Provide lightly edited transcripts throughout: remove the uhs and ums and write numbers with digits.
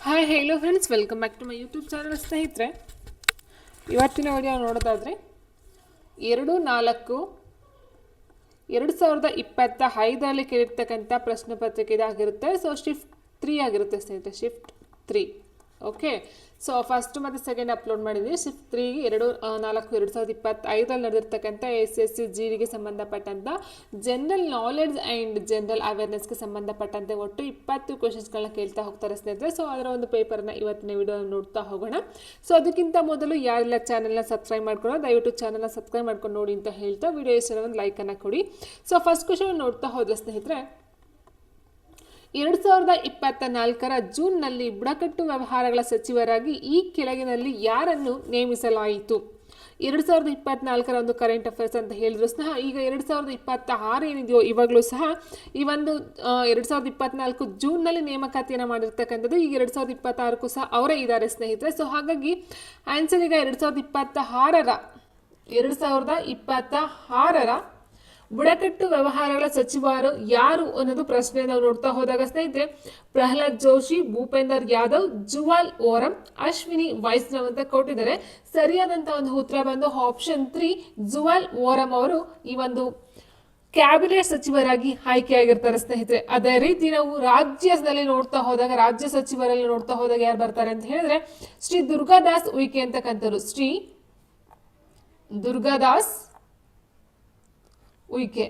Hi hello friends, welcome back to my YouTube channel. ಸ್ನೇಹಿತರೆ, ಇವತ್ತಿನ video ನೋಡೋದಾದರೆ 2/4/2025 ಕೇಳಿರ್ತಕ್ಕಂಥ ಪ್ರಶ್ನೆ ಪತ್ರಿಕೆ ಇದಾಗಿರುತ್ತೆ. ಸೊ ಶಿಫ್ಟ್ 3 ಆಗಿರುತ್ತೆ ಸ್ನೇಹಿತರೆ, ಶಿಫ್ಟ್ 3. ಓಕೆ, ಸೊ ಫಸ್ಟ್ ಮತ್ತು ಸೆಕೆಂಡ್ ಅಪ್ಲೋಡ್ ಮಾಡಿದ್ವಿ. ಶಿಫ್ಟ್ 3 2/4/2025 ನಡೆದಿರ್ತಕ್ಕಂಥ SSC GDಗೆ ಸಂಬಂಧಪಟ್ಟಂಥ ಜನರಲ್ ನಾಲೆಡ್ಜ್ ಆ್ಯಂಡ್ ಜನರಲ್ ಅವೇರ್ನೆಸ್ಗೆ ಸಂಬಂಧಪಟ್ಟಂತೆ ಒಟ್ಟು 20 ಕ್ವೆಶನ್ಸ್ಗಳನ್ನ ಕೇಳ್ತಾ ಹೋಗ್ತಾರೆ ಸ್ನೇಹಿತರೆ. ಸೊ ಅದರ ಒಂದು ಪೇಪರ್ನ ಇವತ್ತಿನ ವಿಡಿಯೋ ನೋಡ್ತಾ ಹೋಗೋಣ. ಸೊ ಅದಕ್ಕಿಂತ ಮೊದಲು ಯಾರೆಲ್ಲ ಚಾನಲ್ನ ಸಬ್ಸ್ಕ್ರೈಬ್ ಮಾಡ್ಕೊಳ್ಳೋ ದಯವಿಟ್ಟು ಚಾನಲ್ನ ಸಬ್ಸ್ಕ್ರೈಬ್ ಮಾಡ್ಕೊಂಡು ನೋಡಿ ಅಂತ ಹೇಳ್ತಾ ವಿಡಿಯೋ ಇಷ್ಟ ಒಂದು ಲೈಕನ್ನು ಕೊಡಿ. ಸೊ ಫಸ್ಟ್ ಕ್ವೆಶನ್ ನೋಡ್ತಾ ಹೋದ್ರೆ ಸ್ನೇಹಿತರೆ, 2024 ಜೂನ್ನಲ್ಲಿ ಬುಡಕಟ್ಟು ವ್ಯವಹಾರಗಳ ಸಚಿವರಾಗಿ ಈ ಕೆಳಗಿನಲ್ಲಿ ಯಾರನ್ನು ನೇಮಿಸಲಾಯಿತು? 2024 ಒಂದು ಕರೆಂಟ್ ಅಫೇರ್ಸ್ ಅಂತ ಹೇಳಿದ್ರು ಸಹ ಈಗ 2026 ಏನಿದೆಯೋ ಇವಾಗಲೂ ಸಹ ಈ ಒಂದು 2024 ಜೂನ್ನಲ್ಲಿ ನೇಮಕಾತಿಯನ್ನು ಮಾಡಿರ್ತಕ್ಕಂಥದ್ದು. ಈಗ 2026 ಸಹ ಅವರೇ ಇದ್ದಾರೆ ಸ್ನೇಹಿತರೆ. ಸೊ ಹಾಗಾಗಿ ಆನ್ಸರ್ ಈಗ 2026ರ ಬುಡಕಟ್ಟು ವ್ಯವಹಾರಗಳ ಸಚಿವರು ಯಾರು ಅನ್ನೋದು ಪ್ರಶ್ನೆ ನಾವು ನೋಡ್ತಾ ಹೋದಾಗ ಸ್ನೇಹಿತರೆ, ಪ್ರಹ್ಲಾದ್ ಜೋಶಿ, ಭೂಪೇಂದರ್ ಯಾದವ್, ಜುವಾಲ್ ಓರಂ, ಅಶ್ವಿನಿ ವೈಷ್ಣವ್ ಅಂತ ಕೊಟ್ಟಿದ್ದಾರೆ. ಸರಿಯಾದಂತ ಒಂದು ಉತ್ತರ ಬಂದು ಆಪ್ಷನ್ 3 ಜುವಾಲ್ ಓರಂ ಅವರು ಈ ಒಂದು ಕ್ಯಾಬಿನೆಟ್ ಸಚಿವರಾಗಿ ಆಯ್ಕೆಯಾಗಿರ್ತಾರೆ ಸ್ನೇಹಿತರೆ. ಅದೇ ರೀತಿ ನಾವು ರಾಜ್ಯದಲ್ಲಿ ನೋಡ್ತಾ ಹೋದಾಗ ರಾಜ್ಯ ಸಚಿವರಲ್ಲಿ ನೋಡ್ತಾ ಹೋದಾಗ ಯಾರು ಬರ್ತಾರೆ ಅಂತ ಹೇಳಿದ್ರೆ ಶ್ರೀ ದುರ್ಗಾದಾಸ್ ಉಯಿಕೆ ಅಂತಕ್ಕಂಥವ್ರು. ಶ್ರೀ ದುರ್ಗಾದಾಸ್ ಉಯಿಕೆ.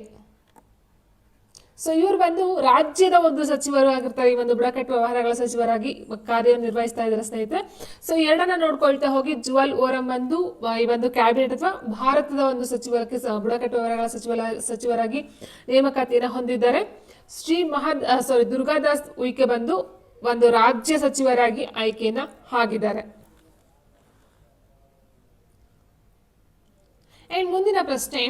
ಸೊ ಇವರು ಬಂದು ರಾಜ್ಯದ ಒಂದು ಸಚಿವರು ಆಗಿರ್ತಾರೆ. ಈ ಒಂದು ಬುಡಕಟ್ಟು ವ್ಯವಹಾರಗಳ ಸಚಿವರಾಗಿ ಕಾರ್ಯನಿರ್ವಹಿಸ್ತಾ ಇದ್ದಾರೆ ಸ್ನೇಹಿತರೆ. ಸೊ ಎರಡನ್ನ ನೋಡ್ಕೊಳ್ತಾ ಹೋಗಿ ಜುವಾಲ್ ಓರಂ ಬಂದು ಈ ಒಂದು ಕ್ಯಾಬಿನೆಟ್ ಅಥವಾ ಭಾರತದ ಒಂದು ಸಚಿವಕ್ಕೆ ಬುಡಕಟ್ಟು ವ್ಯವಹಾರಗಳ ಸಚಿವರಾಗಿ ನೇಮಕಾತಿಯನ್ನು ಹೊಂದಿದ್ದಾರೆ. ದುರ್ಗಾದಾಸ್ ಉಯಿಕೆ ಬಂದು ಒಂದು ರಾಜ್ಯ ಸಚಿವರಾಗಿ ಆಯ್ಕೆಯನ್ನ ಆಗಿದ್ದಾರೆ. ಅಂಡ್ ಮುಂದಿನ ಪ್ರಶ್ನೆ,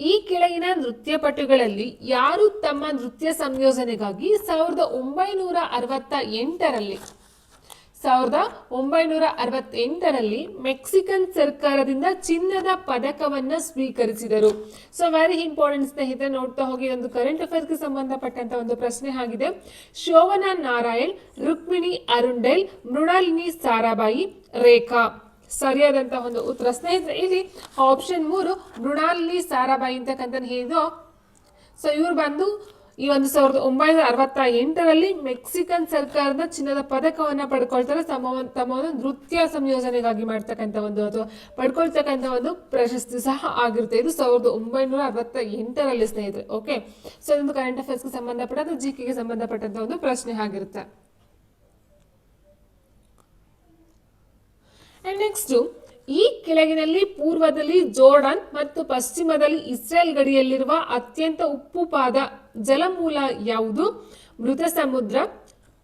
ಈ ಕೆಳಗಿನ ನೃತ್ಯಪಟುಗಳಲ್ಲಿ ಯಾರು ತಮ್ಮ ನೃತ್ಯ ಸಂಯೋಜನೆಗಾಗಿ 1968ರಲ್ಲಿ ಮೆಕ್ಸಿಕನ್ ಸರ್ಕಾರದಿಂದ ಚಿನ್ನದ ಪದಕವನ್ನ ಸ್ವೀಕರಿಸಿದರು? ಸೊ ವೆರಿ ಇಂಪಾರ್ಟೆಂಟ್ ಸ್ನೇಹಿತರೆ, ನೋಡ್ತಾ ಹೋಗಿ ಒಂದು ಕರೆಂಟ್ ಅಫೇರ್ಸ್ಗೆ ಸಂಬಂಧಪಟ್ಟಂತ ಒಂದು ಪ್ರಶ್ನೆ ಆಗಿದೆ. ಶೋಭನಾ ನಾರಾಯಣ್, ರುಕ್ಮಿಣಿ ಅರುಂಡೆಲ್, ಮೃಣಾಲಿನಿ ಸಾರಾಭಾಯಿ, ರೇಖಾ. ಸರಿಯಾದಂತಹ ಒಂದು ಉತ್ತರ ಸ್ನೇಹಿತರೆ ಇಲ್ಲಿ ಆಪ್ಷನ್ 3 ಮೃಣಾಲಿನಿ ಸಾರಾಭಾಯಿ ಅಂತಕ್ಕಂಥ ಹೇಳಿದ್ದು. ಸೊ ಇವರು ಬಂದು ಈ ಒಂದು 1968ರಲ್ಲಿ ಮೆಕ್ಸಿಕನ್ ಸರ್ಕಾರದ ಚಿನ್ನದ ಪದಕವನ್ನ ಪಡ್ಕೊಳ್ತಾರೆ. ತಮ್ಮ ಒಂದು ನೃತ್ಯ ಸಂಯೋಜನೆಗಾಗಿ ಮಾಡ್ತಕ್ಕಂಥ ಒಂದು ಅಥವಾ ಪಡ್ಕೊಳ್ತಕ್ಕಂಥ ಒಂದು ಪ್ರಶಸ್ತಿ ಸಹ ಆಗಿರುತ್ತೆ. ಇದು 1968ರಲ್ಲಿ ಸ್ನೇಹಿತರೆ. ಓಕೆ, ಸೊ ಇದೊಂದು ಕರೆಂಟ್ ಅಫೇರ್ಸ್ಗೆ ಸಂಬಂಧಪಟ್ಟ ಜಿಕೆಗೆ ಸಂಬಂಧಪಟ್ಟಂತ ಒಂದು ಪ್ರಶ್ನೆ ಆಗಿರುತ್ತೆ. ನೆಕ್ಸ್ಟ್, ಈ ಕೆಳಗಿನಲ್ಲಿ ಪೂರ್ವದಲ್ಲಿ ಜೋರ್ಡಾನ್ ಮತ್ತು ಪಶ್ಚಿಮದಲ್ಲಿ ಇಸ್ರೇಲ್ ಗಡಿಯಲ್ಲಿರುವ ಅತ್ಯಂತ ಉಪ್ಪುಪಾದ ಜಲಮೂಲ ಯಾವುದು? ಮೃತ ಸಮುದ್ರ,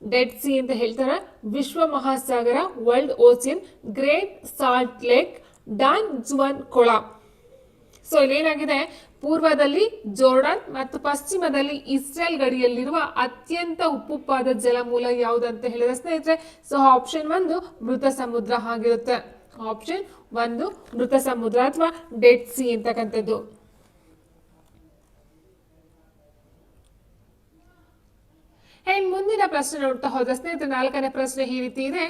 ಡೆಡ್ ಸಿ ಅಂತ ಹೇಳ್ತಾರೆ, ವಿಶ್ವ ಮಹಾಸಾಗರ, world ocean, Great Salt Lake, Don Juan ಕೊಳ. ಸೊ ಇಲ್ಲೇನಾಗಿದೆ, ಪೂರ್ವದಲ್ಲಿ ಜೋರ್ಡಾನ್ ಮತ್ತು ಪಶ್ಚಿಮದಲ್ಲಿ ಇಸ್ರೇಲ್ ಗಡಿಯಲ್ಲಿರುವ ಅತ್ಯಂತ ಉಪ್ಪುಪಾದ ಜಲಮೂಲ ಯಾವುದಂತ ಹೇಳಿದ್ರೆ ಸ್ನೇಹಿತರೆ, ಸೊ ಆಪ್ಷನ್ 1 ಮೃತ ಸಮುದ್ರ ಆಗಿರುತ್ತೆ. ಆಪ್ಷನ್ 1 ಮೃತ ಸಮುದ್ರ ಅಥವಾ ಡೆಡ್ ಸಿ ಅಂತಕ್ಕಂಥದ್ದು. ಅಂಡ್ ಮುಂದಿನ ಪ್ರಶ್ನೆ ನೋಡ್ತಾ ಹೋದ ಸ್ನೇಹಿತರೆ, 4ನೇ ಪ್ರಶ್ನೆ ಈ ರೀತಿ ಇದೆ.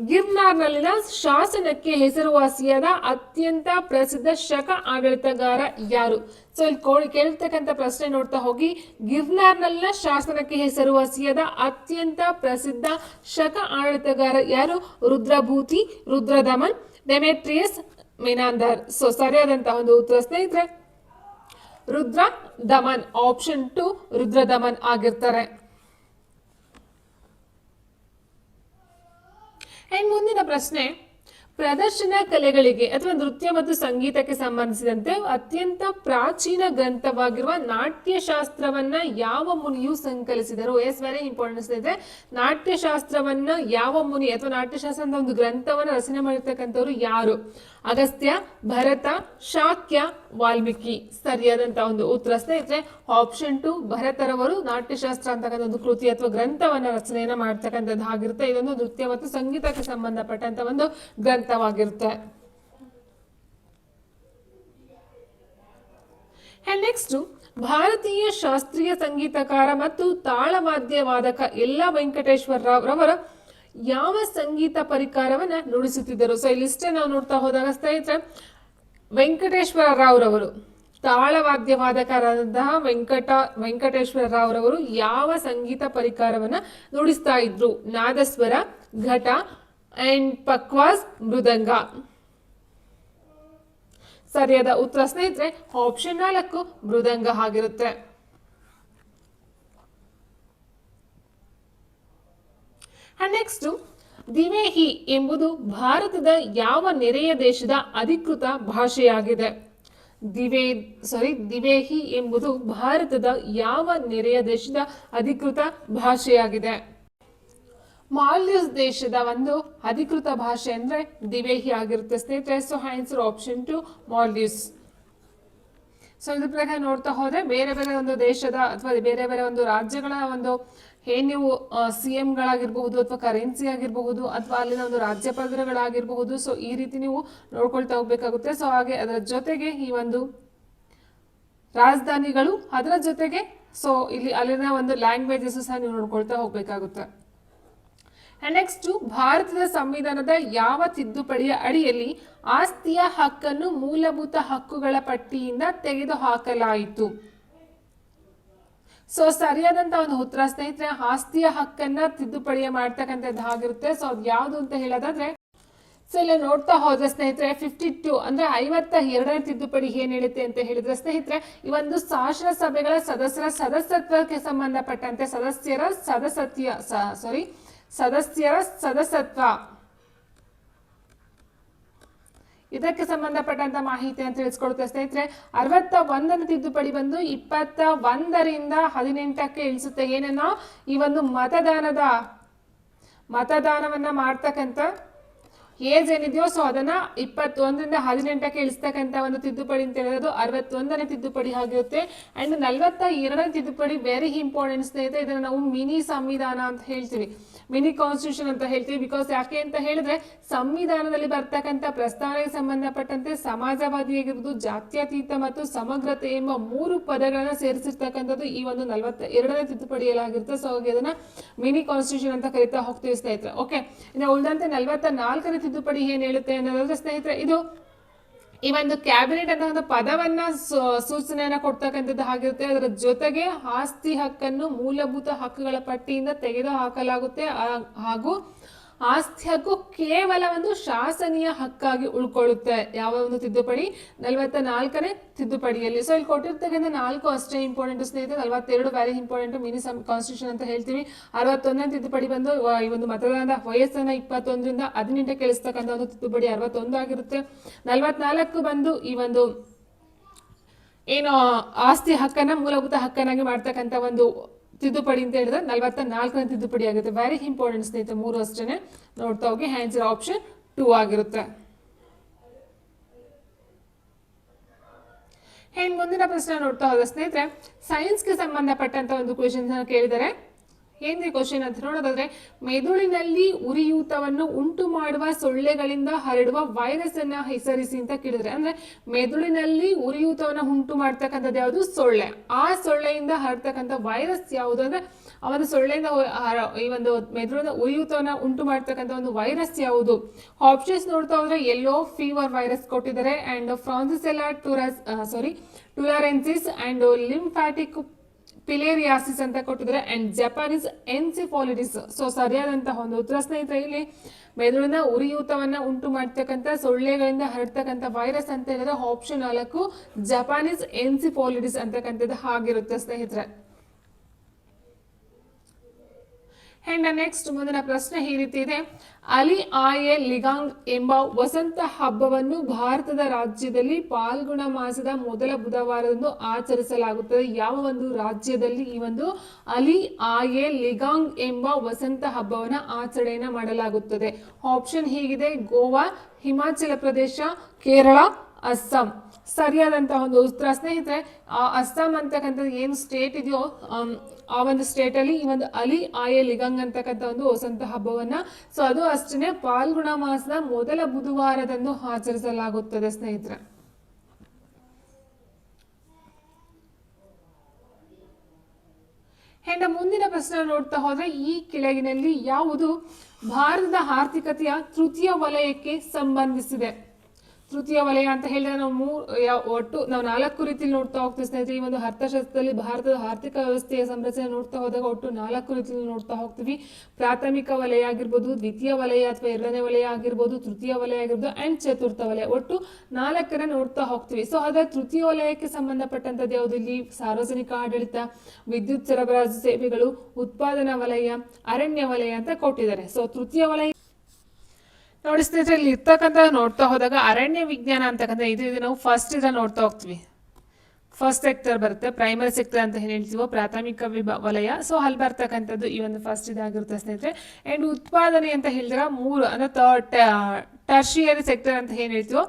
ಗಿರ್ನಾರ್ನಲ್ಲಿನ ಶಾಸನಕ್ಕೆ ಹೆಸರುವಾಸಿಯಾದ ಅತ್ಯಂತ ಪ್ರಸಿದ್ಧ ಶಕ ಆಡಳಿತಗಾರ ಯಾರು? ಸೊ ಇಲ್ಲಿ ಕೇಳಿರ್ತಕ್ಕಂಥ ಪ್ರಶ್ನೆ ನೋಡ್ತಾ ಹೋಗಿ, ಗಿರ್ನಾರ್ನಲ್ಲಿನ ಶಾಸನಕ್ಕೆ ಹೆಸರುವಾಸಿಯಾದ ಅತ್ಯಂತ ಪ್ರಸಿದ್ಧ ಶಕ ಆಡಳಿತಗಾರ ಯಾರು? ರುದ್ರಭೂತಿ, ರುದ್ರದಮನ್, ಡೆಮೆಟ್ರಿಯಸ್, ಮೆನಾಂದರ್. ಸೊ ಸರಿಯಾದಂತಹ ಒಂದು ಉತ್ತರ ಸ್ನೇಹಿತರೆ ರುದ್ರದಮನ್. ಆಪ್ಷನ್ 2 ರುದ್ರದಮನ್ ಆಗಿರ್ತಾರೆ. ಅಂಡ್ ಮುಂದಿನ ಪ್ರಶ್ನೆ, ಪ್ರದರ್ಶನ ಕಲೆಗಳಿಗೆ ಅಥವಾ ನೃತ್ಯ ಮತ್ತು ಸಂಗೀತಕ್ಕೆ ಸಂಬಂಧಿಸಿದಂತೆ ಅತ್ಯಂತ ಪ್ರಾಚೀನ ಗ್ರಂಥವಾಗಿರುವ ನಾಟ್ಯಶಾಸ್ತ್ರವನ್ನ ಯಾವ ಮುನಿಯು ಸಂಕಲಿಸಿದರು? ಎಸ್, ವೆರಿ ಇಂಪಾರ್ಟೆಂಟ್ ಇದೆ. ನಾಟ್ಯಶಾಸ್ತ್ರವನ್ನ ಯಾವ ಮುನಿ ಅಥವಾ ನಾಟ್ಯಶಾಸ್ತ್ರ ಅಂತ ಒಂದು ಗ್ರಂಥವನ್ನ ರಚನೆ ಮಾಡಿರ್ತಕ್ಕಂಥವ್ರು ಯಾರು? ಅಗಸ್ತ್ಯ, ಭರತ, ಶಾಕ್ಯ, ವಾಲ್ಮೀಕಿ. ಸರಿಯಾದಂತಹ ಒಂದು ಉತ್ತರ ಸ್ನೇಹಿತರೆ ಆಪ್ಷನ್ 2 ಭರತರವರು ನಾಟ್ಯಶಾಸ್ತ್ರ ಅಂತಕ್ಕಂಥ ಒಂದು ಕೃತಿ ಅಥವಾ ಗ್ರಂಥವನ್ನ ರಚನೆಯನ್ನ ಮಾಡ್ತಕ್ಕಂಥದ್ದು ಆಗಿರುತ್ತೆ. ಇದೊಂದು ನೃತ್ಯ ಮತ್ತು ಸಂಗೀತಕ್ಕೆ ಸಂಬಂಧಪಟ್ಟಂತ ಒಂದು ಗ್ರಂಥವಾಗಿರುತ್ತೆ. ನೆಕ್ಸ್ಟ್, ಭಾರತೀಯ ಶಾಸ್ತ್ರೀಯ ಸಂಗೀತಕಾರ ಮತ್ತು ತಾಳವಾದ್ಯ ವಾದಕ ಎಲ್ಲಾ ವೆಂಕಟೇಶ್ವರ ರಾವ್ ರವರ ಯಾವ ಸಂಗೀತ ಪರಿಕಾರವನ್ನ ನುಡಿಸುತ್ತಿದ್ದರು? ಸೊ ಈ ಲಿಸ್ಟ್ ನಾವು ನೋಡ್ತಾ ಹೋದಾಗ ಸ್ನೇಹಿತರೆ, ವೆಂಕಟೇಶ್ವರ ರಾವ್ ರವರು ತಾಳವಾದ್ಯ ವಾದಕರಾದಂತಹ ವೆಂಕಟೇಶ್ವರ ರಾವ್ ರವರು ಯಾವ ಸಂಗೀತ ಪರಿಕಾರವನ್ನ ನುಡಿಸ್ತಾ ಇದ್ರು? ನಾದಸ್ವರ, ಘಟ ಅಂಡ್ ಪಕ್ವಾಸ್, ಮೃದಂಗ. ಸರಿಯಾದ ಉತ್ತರ ಸ್ನೇಹಿತರೆ ಆಪ್ಷನ್ 4 ಮೃದಂಗ ಆಗಿರುತ್ತೆ. ನೆಕ್ಸ್ಟ್, ದಿವೇಹಿ ಎಂಬುದು ಭಾರತದ ಯಾವ ನೆರೆಯ ದೇಶದ ಅಧಿಕೃತ ಭಾಷೆಯಾಗಿದೆ? ದಿವೇಹಿ ಎಂಬುದು ಭಾರತದ ಯಾವ ನೆರೆಯ ದೇಶದ ಅಧಿಕೃತ ಭಾಷೆಯಾಗಿದೆ? ಮಾಲ್ಡೀವ್ಸ್ ದೇಶದ ಒಂದು ಅಧಿಕೃತ ಭಾಷೆ ಅಂದ್ರೆ ದಿವೇಹಿ ಆಗಿರುತ್ತೆ ಸ್ನೇಹಿತರೆ. So answer option 2 Maldives. So ಇದ್ರ ಪ್ರಕಾರ ನೋಡ್ತಾ ಹೋದ್ರೆ ಬೇರೆ ಬೇರೆ ಒಂದು ದೇಶದ ಅಥವಾ ಬೇರೆ ಬೇರೆ ಒಂದು ರಾಜ್ಯಗಳ ಒಂದು ಏನ್ ನೀವು CM ಗಳಾಗಿರ್ಬಹುದು ಅಥವಾ ಕರೆನ್ಸಿ ಆಗಿರಬಹುದು ಅಥವಾ ಅಲ್ಲಿನ ಒಂದು ರಾಜ್ಯ ಪದರಗಳಾಗಿರಬಹುದು. ಸೊ ಈ ರೀತಿ ನೀವು ನೋಡ್ಕೊಳ್ತಾ ಹೋಗ್ಬೇಕಾಗುತ್ತೆ. ಸೊ ಹಾಗೆ ಅದರ ಜೊತೆಗೆ ಈ ಒಂದು ರಾಜಧಾನಿಗಳು, ಅದರ ಜೊತೆಗೆ ಸೊ ಇಲ್ಲಿ ಅಲ್ಲಿನ ಒಂದು ಲ್ಯಾಂಗ್ವೇಜಸ್ ಸಹ ನೀವು ನೋಡ್ಕೊಳ್ತಾ ಹೋಗ್ಬೇಕಾಗುತ್ತೆ. ನೆಕ್ಸ್ಟ್, ಭಾರತದ ಸಂವಿಧಾನದ ಯಾವ ತಿದ್ದುಪಡಿಯ ಅಡಿಯಲ್ಲಿ ಆಸ್ತಿಯ ಹಕ್ಕನ್ನು ಮೂಲಭೂತ ಹಕ್ಕುಗಳ ಪಟ್ಟಿಯಿಂದ ತೆಗೆದುಹಾಕಲಾಯಿತು? ಸೊ ಸರಿಯಾದಂತ ಒಂದು ಉತ್ತರ ಸ್ನೇಹಿತರೆ, ಆಸ್ತಿಯ ಹಕ್ಕನ್ನ ತಿದ್ದುಪಡಿಯ ಮಾಡ್ತಕ್ಕಂಥದ್ದಾಗಿರುತ್ತೆ. ಸೊ ಅದು ಯಾವುದು ಅಂತ ಹೇಳೋದಾದ್ರೆ, ಸೊ ಇಲ್ಲ ನೋಡ್ತಾ ಹೋದ್ರೆ ಸ್ನೇಹಿತರೆ 52 ಅಂದ್ರೆ 52ನೇ ತಿದ್ದುಪಡಿ ಏನ್ ಹೇಳುತ್ತೆ ಅಂತ ಹೇಳಿದ್ರೆ ಸ್ನೇಹಿತರೆ, ಈ ಒಂದು ಶಾಸನ ಸಭೆಗಳ ಸದಸ್ಯರ ಸದಸ್ಯತ್ವಕ್ಕೆ ಸಂಬಂಧಪಟ್ಟಂತೆ ಸದಸ್ಯರ ಸದಸ್ಯತ್ವ ಇದಕ್ಕೆ ಸಂಬಂಧಪಟ್ಟಂತ ಮಾಹಿತಿ ಅಂತ ತಿಳಿಸ್ಕೊಡುತ್ತೆ ಸ್ನೇಹಿತರೆ. 61ನೇ ತಿದ್ದುಪಡಿ ಬಂದು 21ರಿಂದ 18ಕ್ಕೆ ಇಳಿಸುತ್ತೆ. ಏನನ್ನ ಈ ಒಂದು ಮತದಾನವನ್ನ ಮಾಡ್ತಕ್ಕಂಥ ಏಜ್ ಏನಿದೆಯೋ ಸೊ ಅದನ್ನ 21ರಿಂದ 18ಕ್ಕೆ ಇಳಿಸ್ತಕ್ಕಂಥ ಒಂದು ತಿದ್ದುಪಡಿ ಅಂತ ಹೇಳೋದು 61ನೇ ತಿದ್ದುಪಡಿ ಆಗಿರುತ್ತೆ. ಅಂಡ್ 42ನೇ ತಿದ್ದುಪಡಿ ವೆರಿ ಇಂಪಾರ್ಟೆಂಟ್ ಸ್ನೇಹಿತರೆ. ಇದನ್ನ ನಾವು ಮಿನಿ ಸಂವಿಧಾನ ಅಂತ ಹೇಳ್ತೀವಿ, ಮಿನಿ ಕಾನ್ಸ್ಟಿಟ್ಯೂಷನ್ ಅಂತ ಹೇಳ್ತೀವಿ. ಬಿಕಾಸ್ ಯಾಕೆ ಅಂತ ಹೇಳಿದ್ರೆ ಸಂವಿಧಾನದಲ್ಲಿ ಬರ್ತಕ್ಕಂಥ ಪ್ರಸ್ತಾವನೆಗೆ ಸಂಬಂಧಪಟ್ಟಂತೆ ಸಮಾಜವಾದಿ ಆಗಿರ್ಬೋದು, ಜಾತ್ಯತೀತ ಮತ್ತು ಸಮಗ್ರತೆ ಎಂಬ 3 ಪದಗಳನ್ನ ಸೇರಿಸಿರ್ತಕ್ಕಂಥದ್ದು ಈ ಒಂದು 42ನೇ ತಿದ್ದುಪಡಿಯಲ್ಲಾಗಿರುತ್ತೆ. ಸೊ ಅದನ್ನ ಮಿನಿ ಕಾನ್ಸ್ಟಿಟ್ಯೂಷನ್ ಅಂತ ಕರಿತಾ ಹೋಗ್ತೀವಿ ಸ್ನೇಹಿತರೆ. ಓಕೆ, ಇನ್ನು ಉಳಿದಂತೆ 44ನೇ ತಿದ್ದುಪಡಿ ಏನ್ ಹೇಳುತ್ತೆ ಅನ್ನೋದಾದ್ರೆ ಸ್ನೇಹಿತರೆ, ಇದು ಈ ಒಂದು ಕ್ಯಾಬಿನೆಟ್ ಅಂತ ಒಂದು ಪದವನ್ನ ಸೂಚನೆಯನ್ನ ಕೊಡ್ತಕ್ಕಂಥದ್ದು ಆಗಿರುತ್ತೆ. ಅದರ ಜೊತೆಗೆ ಆಸ್ತಿ ಹಕ್ಕನ್ನು ಮೂಲಭೂತ ಹಕ್ಕುಗಳ ಪಟ್ಟಿಯಿಂದ ತೆಗೆದುಹಾಕಲಾಗುತ್ತೆ. ಹಾಗೂ ಆಸ್ತಿ ಹಕ್ಕು ಕೇವಲ ಒಂದು ಶಾಸನೀಯ ಹಕ್ಕಾಗಿ ಉಳ್ಕೊಳ್ಳುತ್ತೆ. ಯಾವ ಒಂದು ತಿದ್ದುಪಡಿ? 44ನೇ ತಿದ್ದುಪಡಿಯಲ್ಲಿ. ಸೊ ಇಲ್ಲಿ ಕೊಟ್ಟಿರ್ತಕ್ಕಂಥ 4 ಅಷ್ಟೇ ಇಂಪಾರ್ಟೆಂಟ್ ಸ್ನೇಹಿತರೆ. 42 ವೆರಿ ಇಂಪಾರ್ಟೆಂಟ್ ಮಿನಿ ಕಾನ್ಸ್ಟಿಟ್ಯೂಷನ್ ಅಂತ ಹೇಳ್ತೀವಿ. 61ನೇ ತಿದ್ದುಪಡಿ ಬಂದು ಈ ಒಂದು ಮತದಾನದ ವಯಸ್ಸನ್ನ 21ರಿಂದ 18ಕ್ಕೆ ಇಳಿಸ್ತಕ್ಕಂಥ ಒಂದು ತಿದ್ದುಪಡಿ 61 ಆಗಿರುತ್ತೆ. 44 ಬಂದು ಈ ಒಂದು ಏನು ಆಸ್ತಿ ಹಕ್ಕನ್ನ ಮೂಲಭೂತ ಹಕ್ಕನ್ನಾಗಿ ಮಾಡ್ತಕ್ಕಂಥ ಒಂದು ತಿದ್ದುಪಡಿ ಅಂತ ಹೇಳಿದ್ರೆ 44ನೇ ತಿದ್ದುಪಡಿ ಆಗುತ್ತೆ. ವೆರಿ ಇಂಪಾರ್ಟೆಂಟ್ ಸ್ನೇಹಿತರೆ, 3 ಅಷ್ಟೇನೆ ನೋಡ್ತಾ ಹೋಗಿ. ಆನ್ಸರ್ ಆಪ್ಷನ್ 2 ಆಗಿರುತ್ತೆ. ಮುಂದಿನ ಪ್ರಶ್ನೆ ನೋಡ್ತಾ ಹೋದ ಸ್ನೇಹಿತರೆ, ಸೈನ್ಸ್ಗೆ ಸಂಬಂಧಪಟ್ಟಂತ ಒಂದು ಕ್ವೆಶನ್ ಕೇಳಿದರೆ ಏನ್ರಿ ಕ್ವಶನ್ ಅಂತ ನೋಡೋದಾದ್ರೆ, ಮೆದುಳಿನಲ್ಲಿ ಉರಿಯೂತವನ್ನು ಉಂಟು ಮಾಡುವ ಸೊಳ್ಳೆಗಳಿಂದ ಹರಡುವ ವೈರಸ್ ಅನ್ನ ಹೆಸರಿಸಿ ಅಂತ ಕೇಳಿದ್ರೆ, ಅಂದ್ರೆ ಮೆದುಳಿನಲ್ಲಿ ಉರಿಯೂತವನ್ನ ಉಂಟು ಮಾಡ್ತಕ್ಕಂಥದ್ದು ಯಾವುದು? ಸೊಳ್ಳೆ. ಆ ಸೊಳ್ಳೆಯಿಂದ ಹರಡ್ತಕ್ಕಂಥ ವೈರಸ್ ಯಾವುದು ಅಂದ್ರೆ ಆ ಒಂದು ಸೊಳ್ಳೆಯಿಂದ ಈ ಒಂದು ಮೆದುಳಿನ ಉರಿಯೂತವನ್ನ ಉಂಟು ಮಾಡ್ತಕ್ಕಂಥ ಒಂದು ವೈರಸ್ ಯಾವುದು? ಆಪ್ಷನ್ಸ್ ನೋಡ್ತಾ ಹೋದ್ರೆ ಯೆಲ್ಲೋ ಫೀವರ್ ವೈರಸ್ ಕೊಟ್ಟಿದ್ದಾರೆ, ಅಂಡ್ ಫ್ರಾನ್ಸಿಸೆಲ್ಲಾ ಟುಲಾರೆನ್ಸಿಸ್ ಅಂಡ್ ಲಿಂಫ್ಯಾಟಿಕ್ ಪಿಲೇರಿಯಾಸಿಸ್ ಅಂತ ಕೊಟ್ಟಿದ್ದಾರೆ, ಅಂಡ್ ಜಪಾನೀಸ್ ಎನ್ಸಿಫಾಲಿಟಿಸ್. ಸೊ ಸರಿಯಾದಂತಹ ಒಂದು ಉತ್ತರ ಸ್ನೇಹಿತರೆ, ಇಲ್ಲಿ ಮೆದುಳಿನ ಉರಿಯೂತವನ್ನ ಉಂಟು ಮಾಡ್ತಕ್ಕಂಥ ಸೊಳ್ಳೆಗಳಿಂದ ಹರಡ್ತಕ್ಕಂಥ ವೈರಸ್ ಅಂತ ಹೇಳಿದ್ರೆ ಆಪ್ಷನ್ 4 ಜಪಾನೀಸ್ ಎನ್ಸಿಫಾಲಿಟಿಸ್ ಅಂತಕ್ಕಂಥದ್ದು ಆಗಿರುತ್ತೆ ಸ್ನೇಹಿತರೆ. ಅಂಡ್ ನೆಕ್ಸ್ಟ್ ಮುಂದಿನ ಪ್ರಶ್ನೆ ಈ ರೀತಿ ಇದೆ, ಅಲಿ ಆಯೆ ಲಿಗಾಂಗ್ ಎಂಬ ವಸಂತ ಹಬ್ಬವನ್ನು ಭಾರತದ ರಾಜ್ಯದಲ್ಲಿ ಫಾಲ್ಗುಣ ಮಾಸದ ಮೊದಲ ಬುಧವಾರದಂದು ಆಚರಿಸಲಾಗುತ್ತದೆ. ಯಾವ ಒಂದು ರಾಜ್ಯದಲ್ಲಿ ಈ ಒಂದು ಅಲಿ ಆಯೆ ಲಿಗಾಂಗ್ ಎಂಬ ವಸಂತ ಹಬ್ಬವನ್ನ ಆಚರಣೆಯನ್ನ ಮಾಡಲಾಗುತ್ತದೆ? ಆಪ್ಷನ್ ಹೀಗಿದೆ, ಗೋವಾ, ಹಿಮಾಚಲ ಪ್ರದೇಶ, ಕೇರಳ, ಅಸ್ಸಾಂ. ಸರಿಯಾದಂತಹ ಒಂದು ಉತ್ತರ ಸ್ನೇಹಿತರೆ, ಅಸ್ಸಾಂ ಅಂತಕ್ಕಂಥದ್ದು ಏನು ಸ್ಟೇಟ್ ಇದೆಯೋ ಆ ಒಂದು ಸ್ಟೇಟ್ ಅಲ್ಲಿ ಈ ಒಂದು ಅಲಿ ಆಯೆ ಲಿಗಾಂಗ್ ಅಂತಕ್ಕಂಥ ಒಂದು ವಸಂತ ಹಬ್ಬವನ್ನ ಸೊ ಅದು ಅಷ್ಟೇ ಫಾಲ್ಗುಣ ಮಾಸದ ಮೊದಲ ಬುಧವಾರದಂದು ಆಚರಿಸಲಾಗುತ್ತದೆ ಸ್ನೇಹಿತರೆ. ಹೆಂಡ ಮುಂದಿನ ಪ್ರಶ್ನೆ ನೋಡ್ತಾ ಹೋದ್ರೆ ಈ ಕೆಳಗಿನಲ್ಲಿ ಯಾವುದು ಭಾರತದ ಆರ್ಥಿಕತೆಯ ತೃತೀಯ ವಲಯಕ್ಕೆ ಸಂಬಂಧಿಸಿದೆ? ತೃತೀಯ ವಲಯ ಅಂತ ಹೇಳಿದ್ರೆ ನಾವು ಒಟ್ಟು ನಾವು 4 ರೀತಿಯಲ್ಲಿ ನೋಡ್ತಾ ಹೋಗ್ತೀವಿ ಸ್ನೇಹಿತರೆ. ಈ ಒಂದು ಅರ್ಥಶಾಸ್ತ್ರದಲ್ಲಿ ಭಾರತದ ಆರ್ಥಿಕ ವ್ಯವಸ್ಥೆಯ ಸಂರಚನೆ ನೋಡ್ತಾ ಹೋದಾಗ ಒಟ್ಟು 4 ರೀತಿಯಲ್ಲಿ ನೋಡ್ತಾ ಹೋಗ್ತೀವಿ. ಪ್ರಾಥಮಿಕ ವಲಯ ಆಗಿರ್ಬೋದು, ದ್ವಿತೀಯ ವಲಯ ಅಥವಾ 2ನೇ ವಲಯ ಆಗಿರ್ಬೋದು, ತೃತೀಯ ವಲಯ ಆಗಿರ್ಬೋದು ಅಂಡ್ ಚತುರ್ಥ ವಲಯ, ಒಟ್ಟು 4 ನೋಡ್ತಾ ಹೋಗ್ತೀವಿ. ಸೊ ಅದೇ ತೃತೀಯ ವಲಯಕ್ಕೆ ಸಂಬಂಧಪಟ್ಟಂತದ್ದು ಯಾವುದು? ಇಲ್ಲಿ ಸಾರ್ವಜನಿಕ ಆಡಳಿತ, ವಿದ್ಯುತ್ ಸರಬರಾಜು ಸೇವೆಗಳು, ಉತ್ಪಾದನಾ ವಲಯ, ಅರಣ್ಯ ವಲಯ ಅಂತ ಕೊಟ್ಟಿದ್ದಾರೆ. ಸೊ ತೃತೀಯ ವಲಯ ನೋಡಿ ಸ್ನೇಹಿತರೆ, ಇಲ್ಲಿ ಇರ್ತಕ್ಕಂಥ ನೋಡ್ತಾ ಹೋದಾಗ ಅರಣ್ಯ ವಿಜ್ಞಾನ ಅಂತಕ್ಕಂಥ ಇದು ನಾವು ಫಸ್ಟ್ ಇದನ್ನ ನೋಡ್ತಾ ಹೋಗ್ತೀವಿ. ಫಸ್ಟ್ ಸೆಕ್ಟರ್ ಬರುತ್ತೆ, ಪ್ರೈಮರಿ ಸೆಕ್ಟರ್ ಅಂತ ಏನು ಹೇಳ್ತೀವೋ, ಪ್ರಾಥಮಿಕ ವಲಯ. ಸೊ ಅಲ್ಲಿ ಬರ್ತಕ್ಕಂಥದ್ದು ಈ ಒಂದು ಫಸ್ಟ್ ಇದಾಗಿರುತ್ತೆ ಸ್ನೇಹಿತರೆ. ಅಂಡ್ ಉತ್ಪಾದನೆ ಅಂತ ಹೇಳಿದ್ರೆ 3 ಅಂದ್ರೆ ಟರ್ಷಿಯರಿ ಸೆಕ್ಟರ್ ಅಂತ ಏನು ಹೇಳ್ತೀವೋ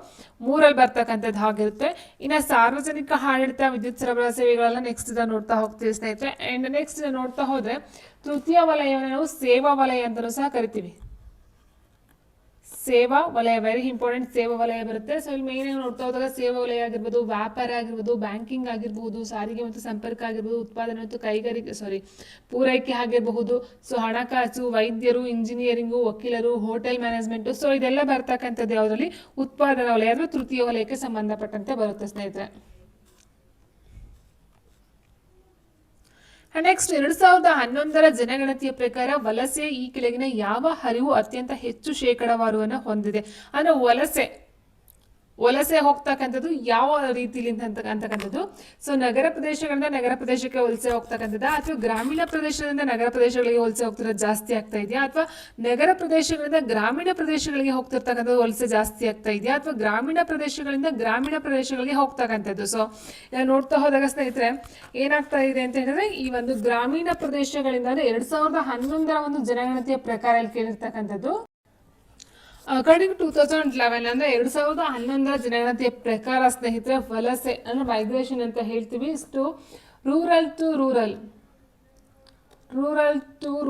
3 ಬರ್ತಕ್ಕಂಥದ್ದು ಆಗಿರುತ್ತೆ. ಇನ್ನು ಸಾರ್ವಜನಿಕ ಆಡಳಿತ, ವಿದ್ಯುತ್ ಸರಬರಾಜು ಸೇವೆಗಳೆಲ್ಲ ನೆಕ್ಸ್ಟ್ ಇದನ್ನ ನೋಡ್ತಾ ಹೋಗ್ತೀವಿ ಸ್ನೇಹಿತರೆ. ಅಂಡ್ ನೆಕ್ಸ್ಟ್ ನೋಡ್ತಾ ಹೋದ್ರೆ ತೃತೀಯ ವಲಯವನ್ನು ನಾವು ಸೇವಾ ವಲಯ ಅಂತಲೂ ಸಹ ಕರಿತೀವಿ. ಸೇವಾ ವಲಯ ವೆರಿ ಇಂಪಾರ್ಟೆಂಟ್, ಸೇವಾ ವಲಯ ಬರುತ್ತೆ. ಸೊ ಇಲ್ಲಿ ಮೇನ್ ಆಗಿ ನೋಡ್ತಾ ಹೋದಾಗ ಸೇವಾ ವಲಯ ಆಗಿರ್ಬೋದು, ವ್ಯಾಪಾರ ಆಗಿರ್ಬೋದು, ಬ್ಯಾಂಕಿಂಗ್ ಆಗಿರ್ಬೋದು, ಸಾರಿಗೆ ಮತ್ತು ಸಂಪರ್ಕ ಆಗಿರ್ಬೋದು, ಉತ್ಪಾದನೆ ಮತ್ತು ಪೂರೈಕೆ ಆಗಿರಬಹುದು. ಸೊ ಹಣಕಾಸು, ವೈದ್ಯರು, ಇಂಜಿನಿಯರಿಂಗು, ವಕೀಲರು, ಹೋಟೆಲ್ ಮ್ಯಾನೇಜ್ಮೆಂಟ್, ಸೊ ಇದೆಲ್ಲ ಬರ್ತಕ್ಕಂಥದ್ದು ಯಾವುದರಲ್ಲಿ? ಉತ್ಪಾದನಾ ವಲಯ ಅಥವಾ ತೃತೀಯ ವಲಯಕ್ಕೆ ಸಂಬಂಧಪಟ್ಟಂತೆ ಬರುತ್ತೆ ಸ್ನೇಹಿತರೆ. ನೆಕ್ಸ್ಟ್ 2011ರ ಜನಗಣತಿಯ ಪ್ರಕಾರ ವಲಸೆ ಈ ಕೆಳಗಿನ ಯಾವ ಹರಿವು ಅತ್ಯಂತ ಹೆಚ್ಚು ಶೇಕಡಾವಾರುವನ್ನು ಹೊಂದಿದೆ? ಅಂದ್ರೆ ವಲಸೆ ಹೋಗ್ತಕ್ಕಂಥದ್ದು ಯಾವ ರೀತಿಲಿ ಅಂತಕ್ಕಂಥದ್ದು. ಸೊ ನಗರ ಪ್ರದೇಶಗಳಿಂದ ನಗರ ಪ್ರದೇಶಕ್ಕೆ ವಲಸೆ ಹೋಗ್ತಕ್ಕಂಥದ್ದು, ಅಥವಾ ಗ್ರಾಮೀಣ ಪ್ರದೇಶದಿಂದ ನಗರ ಪ್ರದೇಶಗಳಿಗೆ ವಲಸೆ ಹೋಗ್ತಿರೋದು ಜಾಸ್ತಿ ಆಗ್ತಾ ಇದೆಯಾ, ಅಥವಾ ನಗರ ಪ್ರದೇಶಗಳಿಂದ ಗ್ರಾಮೀಣ ಪ್ರದೇಶಗಳಿಗೆ ಹೋಗ್ತಿರ್ತಕ್ಕಂಥದ್ದು ವಲಸೆ ಜಾಸ್ತಿ ಆಗ್ತಾ ಇದೆಯಾ, ಅಥವಾ ಗ್ರಾಮೀಣ ಪ್ರದೇಶಗಳಿಂದ ಗ್ರಾಮೀಣ ಪ್ರದೇಶಗಳಿಗೆ ಹೋಗ್ತಕ್ಕಂಥದ್ದು? ಸೊ ನೋಡ್ತಾ ಹೋದಾಗ ಸ್ನೇಹಿತರೆ ಏನಾಗ್ತಾ ಇದೆ ಅಂತ ಹೇಳಿದ್ರೆ, ಈ ಒಂದು ಗ್ರಾಮೀಣ ಪ್ರದೇಶಗಳಿಂದ ಅಂದ್ರೆ 2011ರ ಒಂದು ಜನಗಣತಿಯ ಪ್ರಕಾರ ಇಲ್ಲಿ ಕೇಳಿರ್ತಕ್ಕಂಥದ್ದು ಅಕಾರ್ಡಿಂಗ್ 2011 ಅಂದ್ರೆ 2011ರ ಜನಗಣತಿಯ ಪ್ರಕಾರ ಸ್ನೇಹಿತರೆ ವಲಸೆ ಅಂದ್ರೆ ಮೈಗ್ರೇಷನ್ ಅಂತ ಹೇಳ್ತೀವಿ. ರೂರಲ್ ಟು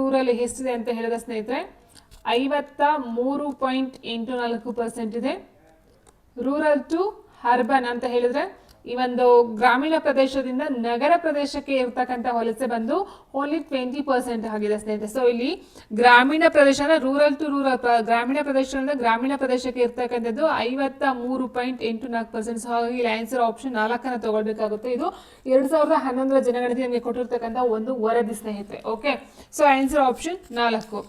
ರೂರಲ್ ಎಷ್ಟಿದೆ ಅಂತ ಹೇಳಿದ್ರೆ ಸ್ನೇಹಿತರೆ 53.84% ಇದೆ. ರೂರಲ್ ಟು ಅರ್ಬನ್ ಅಂತ ಹೇಳಿದ್ರೆ ಈ ಒಂದು ಗ್ರಾಮೀಣ ಪ್ರದೇಶದಿಂದ ನಗರ ಪ್ರದೇಶಕ್ಕೆ ಇರ್ತಕ್ಕಂಥ ವಲಸೆ ಬಂದು ಓನ್ಲಿ 20% ಆಗಿದೆ ಸ್ನೇಹಿತರೆ. ಸೊ ಇಲ್ಲಿ ಗ್ರಾಮೀಣ ಪ್ರದೇಶ ಅಂದ್ರೆ ರೂರಲ್ ಟು ರೂರಲ್, ಗ್ರಾಮೀಣ ಪ್ರದೇಶದಿಂದ ಗ್ರಾಮೀಣ ಪ್ರದೇಶಕ್ಕೆ ಇರ್ತಕ್ಕಂಥದ್ದು 53.84%. ಸೊ ಹಾಗಾಗಿ ಇಲ್ಲಿ ಆನ್ಸರ್ ಆಪ್ಷನ್ 4 ತಗೊಳ್ಬೇಕಾಗುತ್ತೆ. ಇದು 2011ರ ಜನಗಣತಿ ನಮಗೆ ಕೊಟ್ಟಿರ್ತಕ್ಕಂಥ ಒಂದು ವರದಿ ಸ್ನೇಹಿತರೆ. Okay, so answer option 4.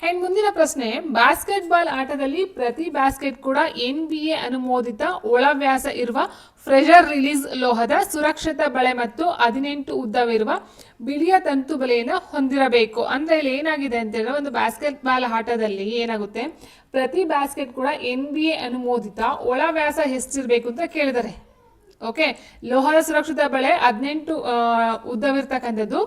And ಮುಂದಿನ ಪ್ರಶ್ನೆ, ಬಾಸ್ಕೆಟ್ಬಾಲ್ ಆಟದಲ್ಲಿ ಪ್ರತಿ ಬಾಸ್ಕೆಟ್ ಕೂಡ NBA ಅನುಮೋದಿತ ಒಳವ್ಯಾಸ ಇರುವ ಪ್ರೆಷರ್ ರಿಲೀಸ್ ಲೋಹದ ಸುರಕ್ಷತಾ ಬಳೆ ಮತ್ತು 18 ಉದ್ದವಿರುವ ಬಿಳಿಯ ತಂತು ಬಲೆಯನ್ನು ಹೊಂದಿರಬೇಕು. ಅಂದ್ರೆ ಇಲ್ಲಿ ಏನಾಗಿದೆ ಅಂತ ಹೇಳಿದ್ರೆ, ಒಂದು ಬಾಸ್ಕೆಟ್ ಬಾಲ್ ಆಟದಲ್ಲಿ ಏನಾಗುತ್ತೆ, ಪ್ರತಿ ಬಾಸ್ಕೆಟ್ ಕೂಡ NBA ಅನುಮೋದಿತ ಒಳವ್ಯಾಸ ಎಷ್ಟಿರಬೇಕು ಅಂತ ಕೇಳಿದ್ದಾರೆ. ಓಕೆ, ಲೋಹದ ಸುರಕ್ಷಿತ ಬಳೆ 18 ಉದ್ದವಿರ್ತಕ್ಕಂಥದ್ದು.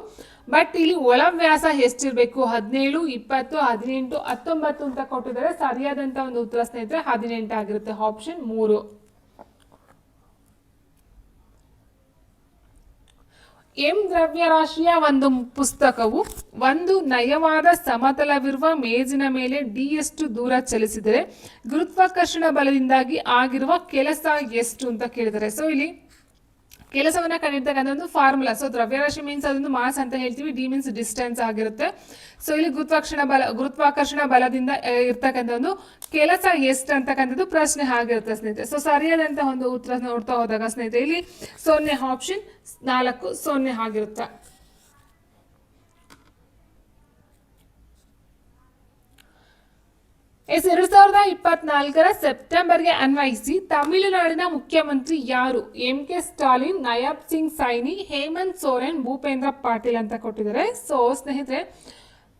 ಬಟ್ ಇಲ್ಲಿ ಒಳವ್ಯಾಸ ಎಷ್ಟಿರ್ಬೇಕು? 17, 20, 18, 19 ಅಂತ ಕೊಟ್ಟಿದ್ದಾರೆ. ಸರಿಯಾದಂತ ಒಂದು ಉತ್ತರ ಸ್ನೇಹಿತರೆ 18 ಆಗಿರುತ್ತೆ, ಆಪ್ಷನ್ 3. ಎಂ ದ್ರವ್ಯರಾಶಿಯ ಒಂದು ಪುಸ್ತಕವು ಒಂದು ನಯವಾದ ಸಮತಲವಿರುವ ಮೇಜಿನ ಮೇಲೆ ಡಿಯಷ್ಟು ದೂರ ಚಲಿಸಿದರೆ ಗುರುತ್ವಾಕರ್ಷಣ ಬಲದಿಂದಾಗಿ ಆಗಿರುವ ಕೆಲಸ ಎಷ್ಟು ಅಂತ ಕೇಳಿದ್ದಾರೆ. ಸೊ ಇಲ್ಲಿ ಕೆಲಸವನ್ನ ಕಂಡಿರ್ತಕ್ಕಂಥ ಒಂದು ಫಾರ್ಮುಲಾ. ಸೊ ದ್ರವ್ಯರಾಶಿ ಮೀನ್ಸ್ ಅದೊಂದು ಮಾಸ್ ಅಂತ ಹೇಳ್ತೀವಿ, ಡಿ ಮೀನ್ಸ್ ಡಿಸ್ಟೆನ್ಸ್ ಆಗಿರುತ್ತೆ. ಸೊ ಇಲ್ಲಿ ಗುರುತ್ವಾಕರ್ಷಣ ಬಲದಿಂದ ಇರ್ತಕ್ಕಂಥ ಒಂದು ಕೆಲಸ ಎಷ್ಟು ಅಂತಕ್ಕಂಥದ್ದು ಪ್ರಶ್ನೆ ಆಗಿರುತ್ತೆ ಸ್ನೇಹಿತರೆ. ಸೊ ಸರಿಯಾದಂತ ಒಂದು ಉತ್ತರ ನೋಡ್ತಾ ಹೋದಾಗ ಸ್ನೇಹಿತರೆ ಇಲ್ಲಿ 0 ಆಪ್ಷನ್ 4 0 ಆಗಿರುತ್ತೆ. ಎಸ್ 2024ರ ಸೆಪ್ಟೆಂಬರ್ಗೆ ಅನ್ವಯಿಸಿ ತಮಿಳುನಾಡಿನ ಮುಖ್ಯಮಂತ್ರಿ ಯಾರು? MK ಸ್ಟಾಲಿನ್, ನಯಾಬ್ ಸಿಂಗ್ ಸೈನಿ, ಹೇಮಂತ್ ಸೋರೆನ್, ಭೂಪೇಂದ್ರ ಪಾಟೀಲ್ ಅಂತ ಕೊಟ್ಟಿದ್ದಾರೆ. ಸೊ ಸ್ನೇಹಿತರೆ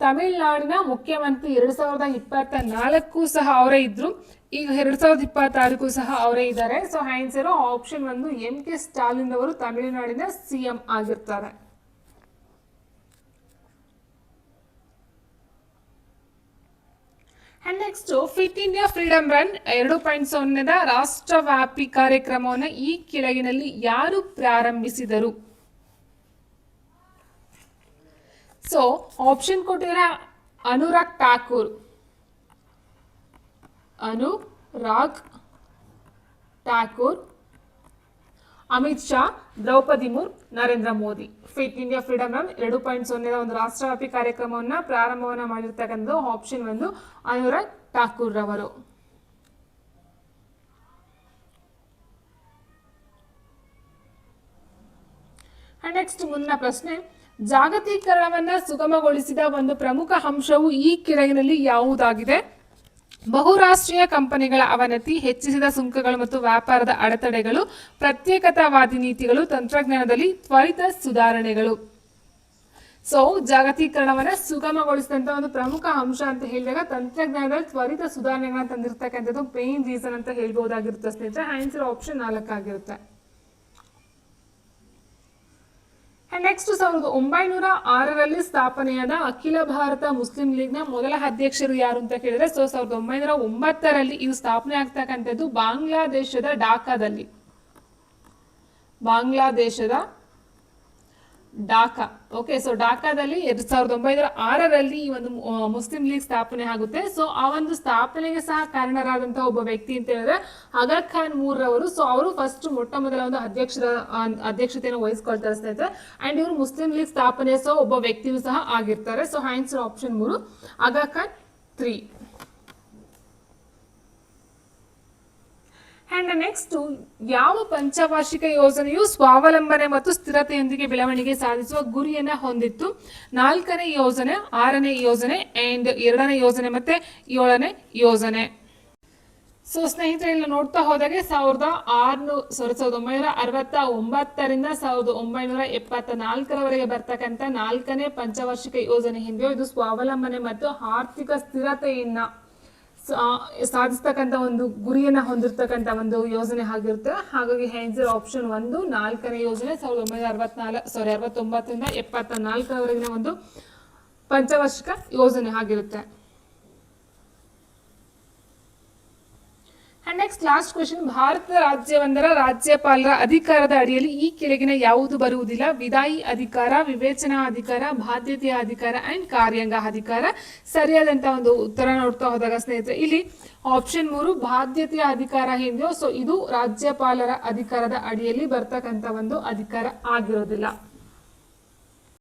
ತಮಿಳುನಾಡಿನ ಮುಖ್ಯಮಂತ್ರಿ 2024 ಸಹ ಅವರೇ ಇದ್ರು, ಈಗ 2026 ಸಹ ಅವರೇ ಇದ್ದಾರೆ. So answer option 1 MK Stalin ಅವರು ತಮಿಳುನಾಡಿನ CM ಆಗಿರ್ತಾರೆ. And next Fit India Freedom Run 2.0ದ ರಾಷ್ಟ್ರವ್ಯಾಪಿ ಕಾರ್ಯಕ್ರಮವನ್ನು ಈ ಕೆಳಗಿನಲ್ಲಿ ಯಾರು ಪ್ರಾರಂಭಿಸಿದರು? ಸೊ ಆಪ್ಷನ್ ಕೊಟ್ಟಿದ್ರೆ Anurag Thakur, Amit Shah, Droupadi Murmu, Narendra Modi. Fit India Freedom Run 2.0 ಒಂದು ರಾಷ್ಟ್ರವ್ಯಾಪಿ ಕಾರ್ಯಕ್ರಮವನ್ನ ಪ್ರಾರಂಭವನ್ನ ಮಾಡಿರ್ತಕ್ಕಂಥದ್ದು ಆಪ್ಷನ್ 1 ಅನುರಾಗ್ ಠಾಕೂರ್ ರವರು. ನೆಕ್ಸ್ಟ್ ಮುಂದಿನ ಪ್ರಶ್ನೆ, ಜಾಗತೀಕರಣವನ್ನ ಸುಗಮಗೊಳಿಸಿದ ಒಂದು ಪ್ರಮುಖ ಅಂಶವು ಈ ಕೆಳಗಿನಲ್ಲಿ ಯಾವುದಾಗಿದೆ? ಬಹುರಾಷ್ಟ್ರೀಯ ಕಂಪನಿಗಳ ಅವನತಿ, ಹೆಚ್ಚಿಸಿದ ಸುಂಕಗಳು ಮತ್ತು ವ್ಯಾಪಾರದ ಅಡೆತಡೆಗಳು, ಪ್ರತ್ಯೇಕತಾವಾದಿ ನೀತಿಗಳು, ತಂತ್ರಜ್ಞಾನದಲ್ಲಿ ತ್ವರಿತ ಸುಧಾರಣೆಗಳು. ಸೊ ಜಾಗತೀಕರಣವನ್ನ ಸುಗಮಗೊಳಿಸಿದಂತ ಒಂದು ಪ್ರಮುಖ ಅಂಶ ಅಂತ ಹೇಳಿದಾಗ ತಂತ್ರಜ್ಞಾನದಲ್ಲಿ ತ್ವರಿತ ಸುಧಾರಣೆಗಳನ್ನ ತಂದಿರ್ತಕ್ಕಂಥದ್ದು ಮೇನ್ ರೀಸನ್ ಅಂತ ಹೇಳ್ಬಹುದಾಗಿರುತ್ತೆ ಸ್ನೇಹಿತರೆ. ಆನ್ಸರ್ ಆಪ್ಷನ್ 4 ಆಗಿರುತ್ತೆ. ನೆಕ್ಸ್ಟ್ 1906ರಲ್ಲಿ ಸ್ಥಾಪನೆಯಾದ ಅಖಿಲ ಭಾರತ ಮುಸ್ಲಿಂ ಲೀಗ್ನ ಮೊದಲ ಅಧ್ಯಕ್ಷರು ಯಾರು ಅಂತ ಕೇಳಿದ್ರೆ, 1909ರಲ್ಲಿ ಇದು ಸ್ಥಾಪನೆ ಆಗ್ತಕ್ಕಂಥದ್ದು ಬಾಂಗ್ಲಾದೇಶದ ಢಾಕಾದಲ್ಲಿ. ಢಾಕಾ. ಓಕೆ, ಸೊ ಢಾಕಾದಲ್ಲಿ 1906ರಲ್ಲಿ ಈ ಒಂದು ಮುಸ್ಲಿಂ ಲೀಗ್ ಸ್ಥಾಪನೆ ಆಗುತ್ತೆ. ಸೊ ಆ ಒಂದು ಸ್ಥಾಪನೆಗೆ ಸಹ ಕಾರಣರಾದಂತಹ ಒಬ್ಬ ವ್ಯಕ್ತಿ ಅಂತ ಹೇಳಿದ್ರೆ ಆಗಾ ಖಾನ್ ಮೂರವರು. ಸೊ ಅವರು ಫಸ್ಟ್ ಮೊಟ್ಟ ಮೊದಲ ಒಂದು ಅಧ್ಯಕ್ಷತೆಯನ್ನು ವಹಿಸ್ಕೊಳ್ತಾರೆ ಸ್ನೇಹಿತರೆ. ಅಂಡ್ ಇವರು ಮುಸ್ಲಿಂ ಲೀಗ್ ಸ್ಥಾಪನೆ ಸಹ ಒಬ್ಬ ವ್ಯಕ್ತಿಯೂ ಸಹ ಆಗಿರ್ತಾರೆ. So answer option 3 Aga Khan 3. And next, ಯಾವ ಪಂಚವಾರ್ಷಿಕ ಯೋಜನೆಯು ಸ್ವಾವಲಂಬನೆ ಮತ್ತು ಸ್ಥಿರತೆಯೊಂದಿಗೆ ಬೆಳವಣಿಗೆ ಸಾಧಿಸುವ ಗುರಿಯನ್ನ ಹೊಂದಿತ್ತು? 4ನೇ ಯೋಜನೆ, 6ನೇ ಯೋಜನೆ, ಅಂಡ್ 2ನೇ ಯೋಜನೆ ಮತ್ತೆ 7ನೇ ಯೋಜನೆ. ಸೊ ಸ್ನೇಹಿತರೆ, ಇಲ್ಲಿ ನೋಡ್ತಾ ಹೋದಾಗೆ 1969ರಿಂದ 1974ರವರೆಗೆ ಬರ್ತಕ್ಕಂಥ 4ನೇ ಪಂಚವಾರ್ಷಿಕ ಯೋಜನೆ ಹಿಂದೆ ಇದು ಸ್ವಾವಲಂಬನೆ ಮತ್ತು ಆರ್ಥಿಕ ಸ್ಥಿರತೆಯನ್ನ ಸಾಧಿಸ್ತಕ್ಕಂಥ ಒಂದು ಗುರಿಯನ್ನ ಹೊಂದಿರತಕ್ಕಂಥ ಒಂದು ಯೋಜನೆ ಆಗಿರುತ್ತೆ. ಹಾಗಾಗಿ ಆನ್ಸರ್ ಆಪ್ಷನ್ 1 4ನೇ ಯೋಜನೆ 1969ರಿಂದ 74ರವರೆಗಿನ ಒಂದು ಪಂಚವಾರ್ಷಿಕ ಯೋಜನೆ ಆಗಿರುತ್ತೆ. ನೆಕ್ಸ್ಟ್ ಲಾಸ್ಟ್ ಕ್ವೆಶ್ಚನ್, ಭಾರತ ರಾಜ್ಯವೊಂದರ ರಾಜ್ಯಪಾಲರ ಅಧಿಕಾರದ ಅಡಿಯಲ್ಲಿ ಈ ಕೆಳಗಿನ ಯಾವುದು ಬರುವುದಿಲ್ಲ? ವಿಧಾಯಿ ಅಧಿಕಾರ, ವಿವೇಚನಾ ಅಧಿಕಾರ, ಬಾಧ್ಯತೆಯ ಅಧಿಕಾರ ಅಂಡ್ ಕಾರ್ಯಾಂಗ ಅಧಿಕಾರ. ಸರಿಯಾದಂತ ಒಂದು ಉತ್ತರ ನೋಡ್ತಾ ಹೋದಾಗ ಸ್ನೇಹಿತರೆ, ಇಲ್ಲಿ ಆಪ್ಷನ್ 3 ಬಾಧ್ಯತೆಯ ಅಧಿಕಾರ ಇದೆಯೋ, ಸೊ ಇದು ರಾಜ್ಯಪಾಲರ ಅಧಿಕಾರದ ಅಡಿಯಲ್ಲಿ ಬರ್ತಕ್ಕಂಥ ಒಂದು ಅಧಿಕಾರ ಆಗಿರೋದಿಲ್ಲ.